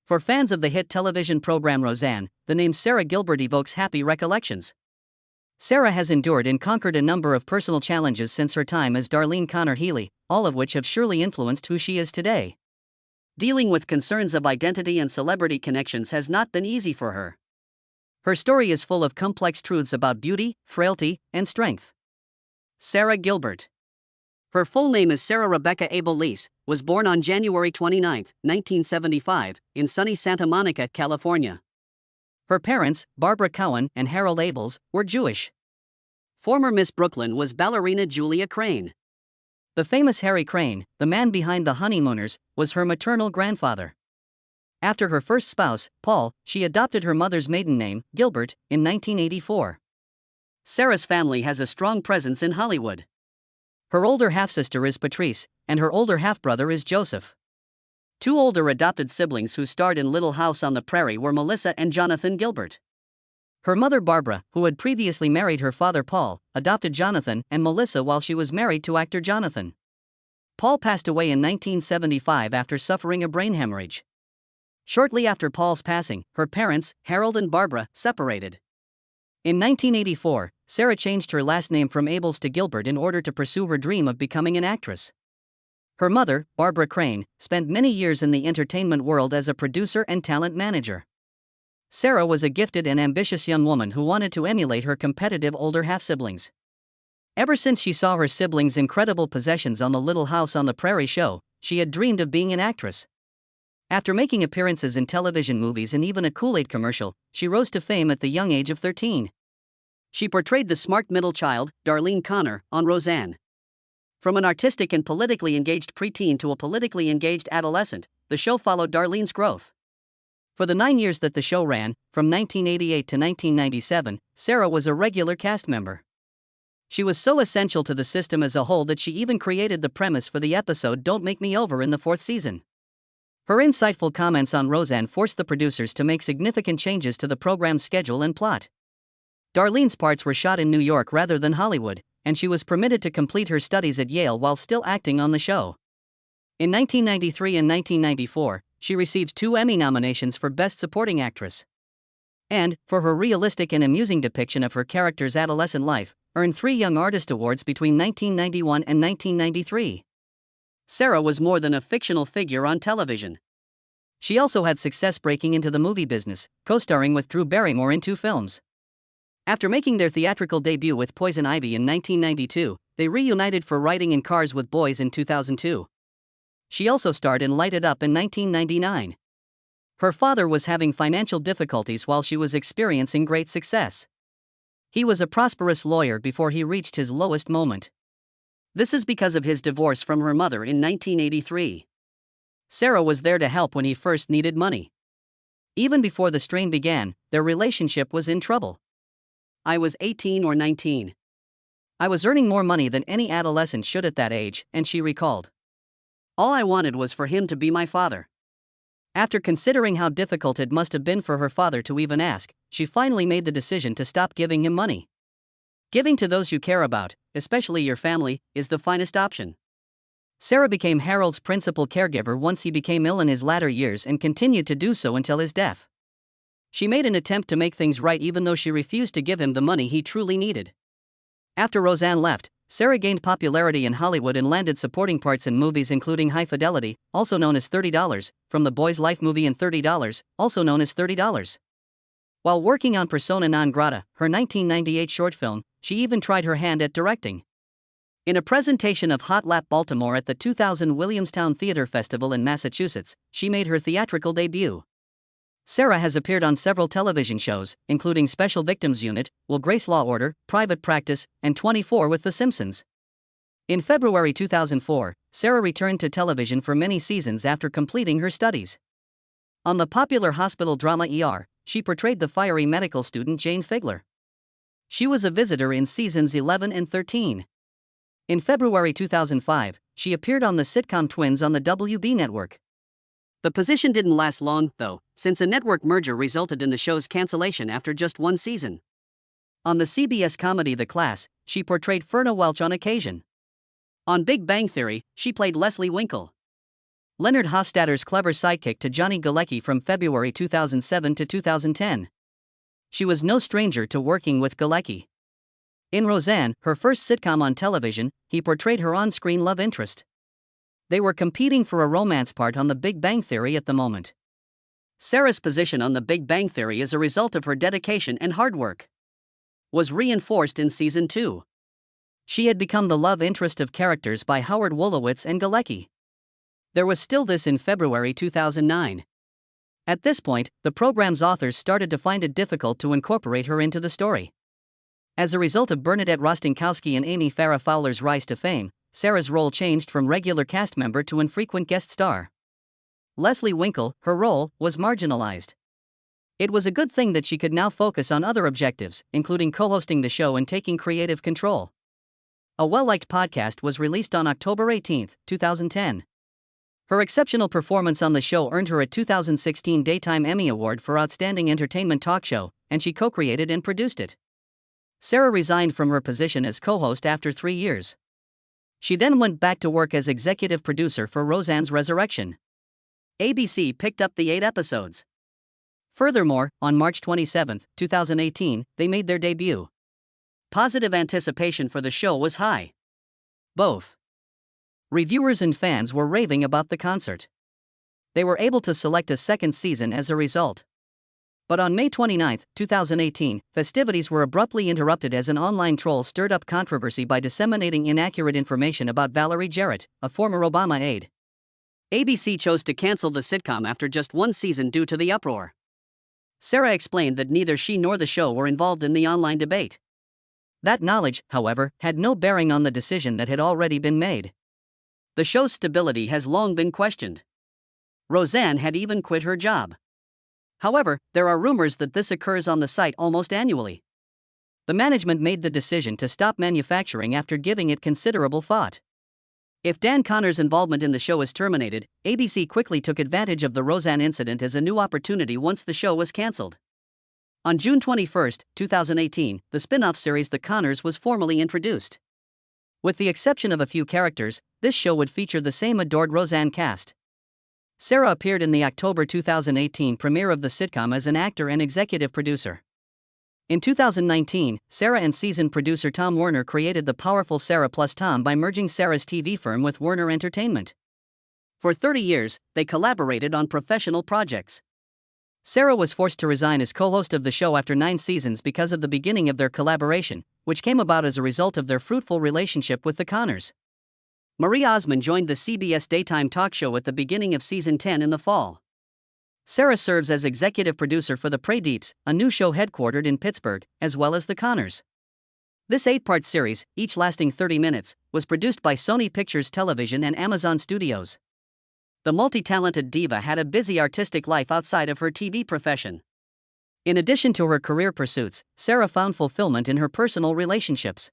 For fans of the hit television program Roseanne, the name Sara Gilbert evokes happy recollections. Sara has endured and conquered a number of personal challenges since her time as Darlene Conner-Healy, all of which have surely influenced who she is today. Dealing with concerns of identity and celebrity connections has not been easy for her. Her story is full of complex truths about beauty, frailty, and strength. Sara Gilbert. Her full name is Sara Rebecca Abel Lease, was born on January 29, 1975, in sunny Santa Monica, California. Her parents, Barbara Cowan and Harold Abels, were Jewish. Former Miss Brooklyn was ballerina Julia Crane. The famous Harry Crane, the man behind The Honeymooners, was her maternal grandfather. After her first spouse, Paul, she adopted her mother's maiden name, Gilbert, in 1984. Sara's family has a strong presence in Hollywood. Her older half-sister is Patrice, and her older half-brother is Joseph. Two older adopted siblings who starred in Little House on the Prairie were Melissa and Jonathan Gilbert. Her mother Barbara, who had previously married her father Paul, adopted Jonathan and Melissa while she was married to actor Jonathan. Paul passed away in 1975 after suffering a brain hemorrhage. Shortly after Paul's passing, her parents, Harold and Barbara, separated. In 1984, Sara changed her last name from Abels to Gilbert in order to pursue her dream of becoming an actress. Her mother, Barbara Crane, spent many years in the entertainment world as a producer and talent manager. Sara was a gifted and ambitious young woman who wanted to emulate her competitive older half-siblings. Ever since she saw her siblings' incredible possessions on the Little House on the Prairie show, she had dreamed of being an actress. After making appearances in television movies and even a Kool-Aid commercial, she rose to fame at the young age of 13. She portrayed the smart middle child, Darlene Conner, on Roseanne. From an artistic and politically engaged preteen to a politically engaged adolescent, the show followed Darlene's growth. For the 9 years that the show ran, from 1988 to 1997, Sara was a regular cast member. She was so essential to the system as a whole that she even created the premise for the episode Don't Make Me Over in the 4th season. Her insightful comments on Roseanne forced the producers to make significant changes to the program's schedule and plot. Darlene's parts were shot in New York rather than Hollywood, and she was permitted to complete her studies at Yale while still acting on the show. In 1993 and 1994, she received 2 Emmy nominations for Best Supporting Actress. And, for her realistic and amusing depiction of her character's adolescent life, earned 3 Young Artist Awards between 1991 and 1993. Sara was more than a fictional figure on television. She also had success breaking into the movie business, co-starring with Drew Barrymore in 2 films. After making their theatrical debut with Poison Ivy in 1992, they reunited for Riding in Cars with Boys in 2002. She also starred in Light It Up in 1999. Her father was having financial difficulties while she was experiencing great success. He was a prosperous lawyer before he reached his lowest moment. This is because of his divorce from her mother in 1983. Sara was there to help when he first needed money. Even before the strain began, their relationship was in trouble. I was 18 or 19. I was earning more money than any adolescent should at that age, and she recalled. All I wanted was for him to be my father. After considering how difficult it must have been for her father to even ask, she finally made the decision to stop giving him money. Giving to those you care about, especially your family, is the finest option. Sara became Harold's principal caregiver once he became ill in his latter years and continued to do so until his death. She made an attempt to make things right even though she refused to give him the money he truly needed. After Roseanne left, Sara gained popularity in Hollywood and landed supporting parts in movies including High Fidelity, also known as $30, From the Boy's Life movie and $30, also known as $30. While working on Persona non grata, her 1998 short film, she even tried her hand at directing. In a presentation of Hot Lap Baltimore at the 2000 Williamstown Theater Festival in Massachusetts, she made her theatrical debut. Sara has appeared on several television shows, including Special Victims Unit, Will Grace Law Order, Private Practice, and 24 with The Simpsons. In February 2004, Sara returned to television for many seasons after completing her studies. On the popular hospital drama ER, she portrayed the fiery medical student Jane Figler. She was a visitor in seasons 11 and 13. In February 2005, she appeared on the sitcom Twins on the WB network. The position didn't last long, though, since a network merger resulted in the show's cancellation after just 1 season. On the CBS comedy The Class, she portrayed Fyrna Welch on occasion. On Big Bang Theory, she played Leslie Winkle. Leonard Hofstadter's clever sidekick to Johnny Galecki from February 2007 to 2010. She was no stranger to working with Galecki. In Roseanne, her first sitcom on television, he portrayed her on-screen love interest. They were competing for a romance part on The Big Bang Theory at the moment. Sara's position on The Big Bang Theory as a result of her dedication and hard work was reinforced in season 2. She had become the love interest of characters by Howard Wolowitz and Galecki. There was still this in February 2009. At this point, the program's authors started to find it difficult to incorporate her into the story. As a result of Bernadette Rostenkowski and Amy Farrah Fowler's rise to fame, Sara's role changed from regular cast member to infrequent guest star. Leslie Winkle, her role, was marginalized. It was a good thing that she could now focus on other objectives, including co-hosting the show and taking creative control. A well-liked podcast was released on October 18, 2010. Her exceptional performance on the show earned her a 2016 Daytime Emmy Award for Outstanding Entertainment Talk Show, and she co-created and produced it. Sara resigned from her position as co-host after 3 years. She then went back to work as executive producer for Roseanne's Resurrection. ABC picked up the 8 episodes. Furthermore, on March 27, 2018, they made their debut. Positive anticipation for the show was high. Both reviewers and fans were raving about the concert. They were able to select a second season as a result. But on May 29, 2018, festivities were abruptly interrupted as an online troll stirred up controversy by disseminating inaccurate information about Valerie Jarrett, a former Obama aide. ABC chose to cancel the sitcom after just 1 season due to the uproar. Sara explained that neither she nor the show were involved in the online debate. That knowledge, however, had no bearing on the decision that had already been made. The show's stability has long been questioned. Roseanne had even quit her job. However, there are rumors that this occurs on the site almost annually. The management made the decision to stop manufacturing after giving it considerable thought. If Dan Connor's involvement in the show is terminated, ABC quickly took advantage of the Roseanne incident as a new opportunity once the show was cancelled. On June 21, 2018, the spin-off series The Connors was formally introduced. With the exception of a few characters, this show would feature the same adored Roseanne cast. Sara appeared in the October 2018 premiere of the sitcom as an actor and executive producer. In 2019, Sara and seasoned producer Tom Werner created the powerful Sara plus Tom by merging Sara's TV firm with Werner Entertainment. For 30 years, they collaborated on professional projects. Sara was forced to resign as co-host of the show after 9 seasons because of the beginning of their collaboration, which came about as a result of their fruitful relationship with the Connors. Marie Osmond joined the CBS daytime talk show at the beginning of season 10 in the fall. Sara serves as executive producer for The Prey Deeps, a new show headquartered in Pittsburgh, as well as The Connors. This 8-part series, each lasting 30 minutes, was produced by Sony Pictures Television and Amazon Studios. The multi-talented diva had a busy artistic life outside of her TV profession. In addition to her career pursuits, Sara found fulfillment in her personal relationships.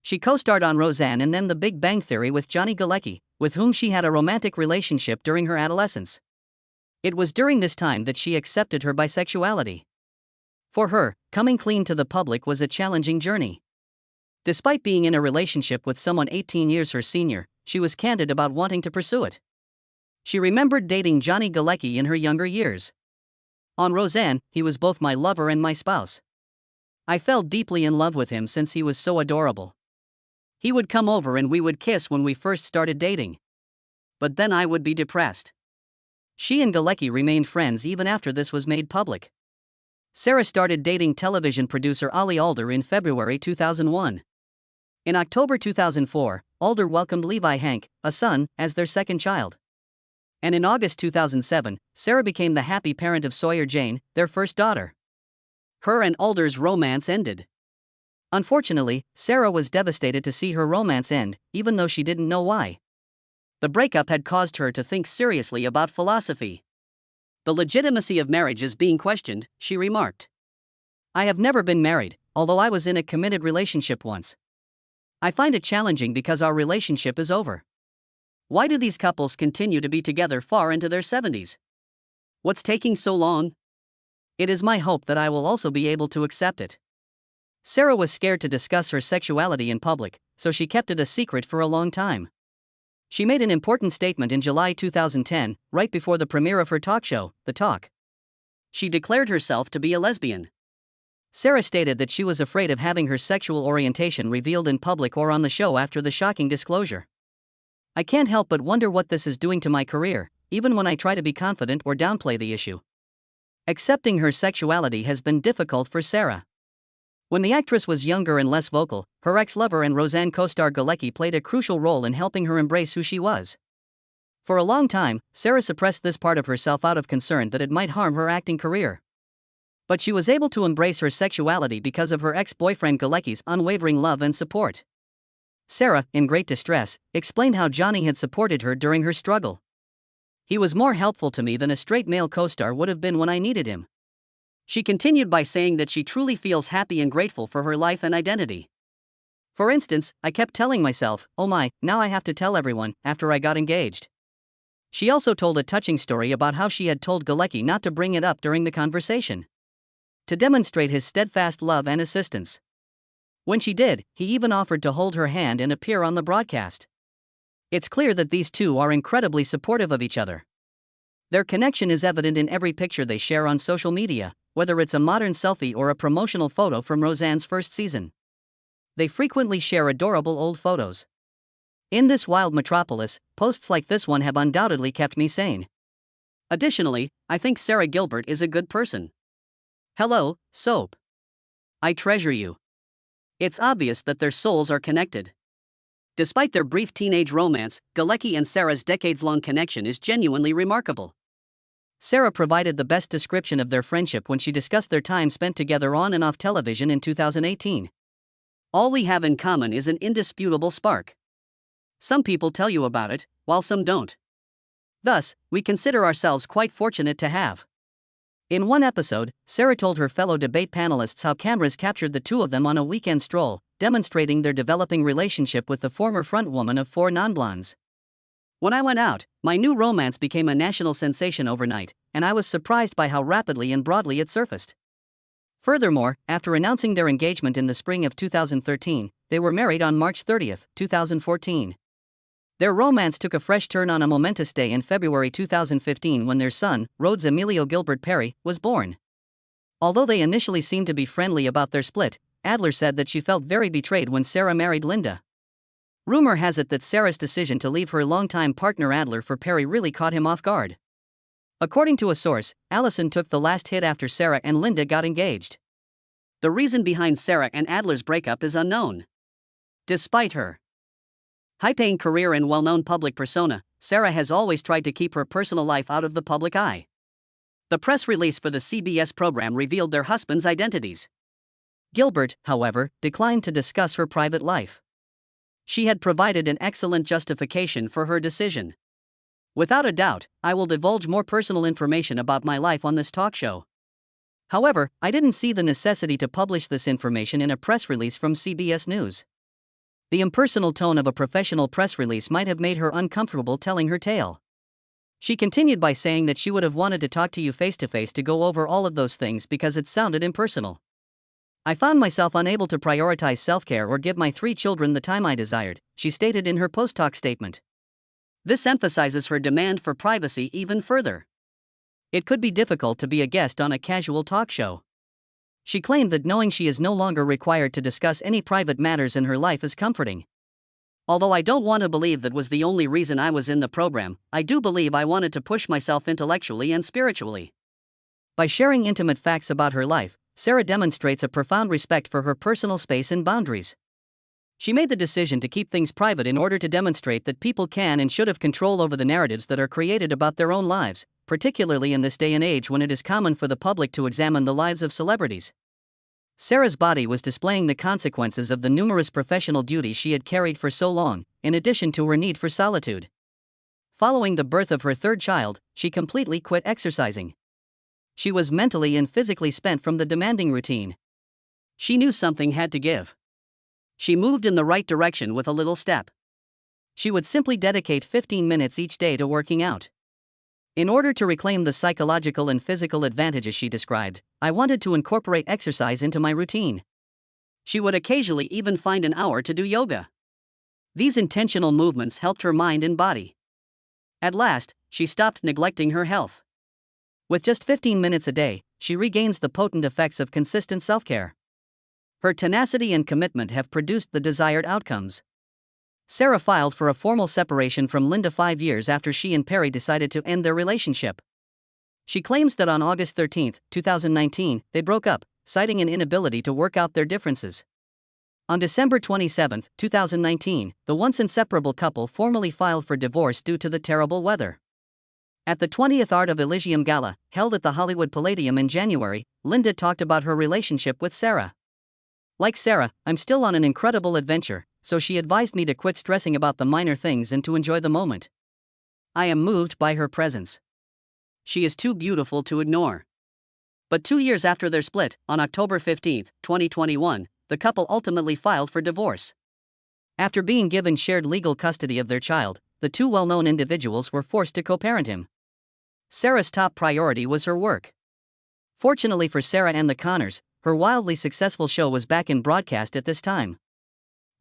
She co-starred on Roseanne and then The Big Bang Theory with Johnny Galecki, with whom she had a romantic relationship during her adolescence. It was during this time that she accepted her bisexuality. For her, coming clean to the public was a challenging journey. Despite being in a relationship with someone 18 years her senior, she was candid about wanting to pursue it. She remembered dating Johnny Galecki in her younger years. On Roseanne, he was both my lover and my spouse. I fell deeply in love with him since he was so adorable. He would come over and we would kiss when we first started dating. But then I would be depressed. She and Galecki remained friends even after this was made public. Sara started dating television producer Ollie Alder in February 2001. In October 2004, Alder welcomed Levi Hank, a son, as their second child. And in August 2007, Sara became the happy parent of Sawyer Jane, their first daughter. Her and Alder's romance ended. Unfortunately, Sara was devastated to see her romance end, even though she didn't know why. The breakup had caused her to think seriously about philosophy. The legitimacy of marriage is being questioned, she remarked. I have never been married, although I was in a committed relationship once. I find it challenging because our relationship is over. Why do these couples continue to be together far into their 70s? What's taking so long? It is my hope that I will also be able to accept it. Sara was scared to discuss her sexuality in public, so she kept it a secret for a long time. She made an important statement in July 2010, right before the premiere of her talk show, The Talk. She declared herself to be a lesbian. Sara stated that she was afraid of having her sexual orientation revealed in public or on the show after the shocking disclosure. "I can't help but wonder what this is doing to my career, even when I try to be confident or downplay the issue." Accepting her sexuality has been difficult for Sara. When the actress was younger and less vocal, her ex-lover and Roseanne co-star Galecki played a crucial role in helping her embrace who she was. For a long time, Sara suppressed this part of herself out of concern that it might harm her acting career. But she was able to embrace her sexuality because of her ex-boyfriend Galecki's unwavering love and support. Sara, in great distress, explained how Johnny had supported her during her struggle. "He was more helpful to me than a straight male co-star would have been when I needed him." She continued by saying that she truly feels happy and grateful for her life and identity. "For instance, I kept telling myself, oh my, now I have to tell everyone," after I got engaged. She also told a touching story about how she had told Galecki not to bring it up during the conversation, to demonstrate his steadfast love and assistance. When she did, he even offered to hold her hand and appear on the broadcast. It's clear that these two are incredibly supportive of each other. Their connection is evident in every picture they share on social media, whether it's a modern selfie or a promotional photo from Roseanne's first season. They frequently share adorable old photos. In this wild metropolis, posts like this one have undoubtedly kept me sane. Additionally, I think Sara Gilbert is a good person. Hello, Soap. I treasure you. It's obvious that their souls are connected. Despite their brief teenage romance, Galecki and Sara's decades-long connection is genuinely remarkable. Sara provided the best description of their friendship when she discussed their time spent together on and off television in 2018. "All we have in common is an indisputable spark. Some people tell you about it, while some don't. Thus, we consider ourselves quite fortunate to have." In one episode, Sara told her fellow debate panelists how cameras captured the two of them on a weekend stroll, demonstrating their developing relationship with the former frontwoman of Four Non-Blondes. "When I went out, my new romance became a national sensation overnight, and I was surprised by how rapidly and broadly it surfaced." Furthermore, after announcing their engagement in the spring of 2013, they were married on March 30, 2014. Their romance took a fresh turn on a momentous day in February 2015 when their son, Rhodes Emilio Gilbert Perry, was born. Although they initially seemed to be friendly about their split, Adler said that she felt very betrayed when Sara married Linda. Rumor has it that Sara's decision to leave her longtime partner Adler for Perry really caught him off guard. According to a source, Allison took the last hit after Sara and Linda got engaged. The reason behind Sara and Adler's breakup is unknown. Despite her high-paying career and well-known public persona, Sara has always tried to keep her personal life out of the public eye. The press release for the CBS program revealed their husbands' identities. Gilbert, however, declined to discuss her private life. She had provided an excellent justification for her decision. "Without a doubt, I will divulge more personal information about my life on this talk show. However, I didn't see the necessity to publish this information in a press release from CBS News." The impersonal tone of a professional press release might have made her uncomfortable telling her tale. She continued by saying that she would have wanted to talk to you face-to-face to go over all of those things because it sounded impersonal. "I found myself unable to prioritize self-care or give my 3 children the time I desired," she stated in her post-talk statement. This emphasizes her demand for privacy even further. It could be difficult to be a guest on a casual talk show. She claimed that knowing she is no longer required to discuss any private matters in her life is comforting. "Although I don't want to believe that was the only reason I was in the program, I do believe I wanted to push myself intellectually and spiritually." By sharing intimate facts about her life, Sara demonstrates a profound respect for her personal space and boundaries. She made the decision to keep things private in order to demonstrate that people can and should have control over the narratives that are created about their own lives, particularly in this day and age when it is common for the public to examine the lives of celebrities. Sara's body was displaying the consequences of the numerous professional duties she had carried for so long, in addition to her need for solitude. Following the birth of her 3rd child, she completely quit exercising. She was mentally and physically spent from the demanding routine. She knew something had to give. She moved in the right direction with a little step. She would simply dedicate 15 minutes each day to working out. In order to reclaim the psychological and physical advantages she described, I wanted to incorporate exercise into my routine. She would occasionally even find an hour to do yoga. These intentional movements helped her mind and body. At last, she stopped neglecting her health. With just 15 minutes a day, she regains the potent effects of consistent self-care. Her tenacity and commitment have produced the desired outcomes. Sara filed for a formal separation from Linda 5 years after she and Perry decided to end their relationship. She claims that on August 13, 2019, they broke up, citing an inability to work out their differences. On December 27, 2019, the once inseparable couple formally filed for divorce due to the terrible weather. At the 20th Art of Elysium Gala, held at the Hollywood Palladium in January, Linda talked about her relationship with Sara. Like Sara, I'm still on an incredible adventure, so she advised me to quit stressing about the minor things and to enjoy the moment. I am moved by her presence. She is too beautiful to ignore. But 2 years after their split, on October 15, 2021, the couple ultimately filed for divorce. After being given shared legal custody of their child, the two well-known individuals were forced to co-parent him. Sara's top priority was her work. Fortunately for Sara and the Connors, her wildly successful show was back in broadcast at this time.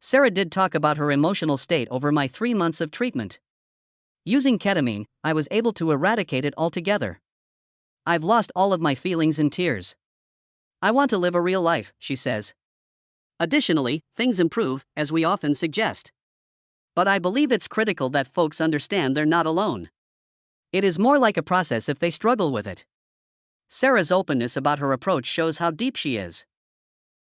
Sara did talk about her emotional state over my 3 months of treatment. Using ketamine, I was able to eradicate it altogether. I've lost all of my feelings and tears. I want to live a real life, she says. Additionally, things improve, as we often suggest. But I believe it's critical that folks understand they're not alone. It is more like a process if they struggle with it. Sara's openness about her approach shows how deep she is.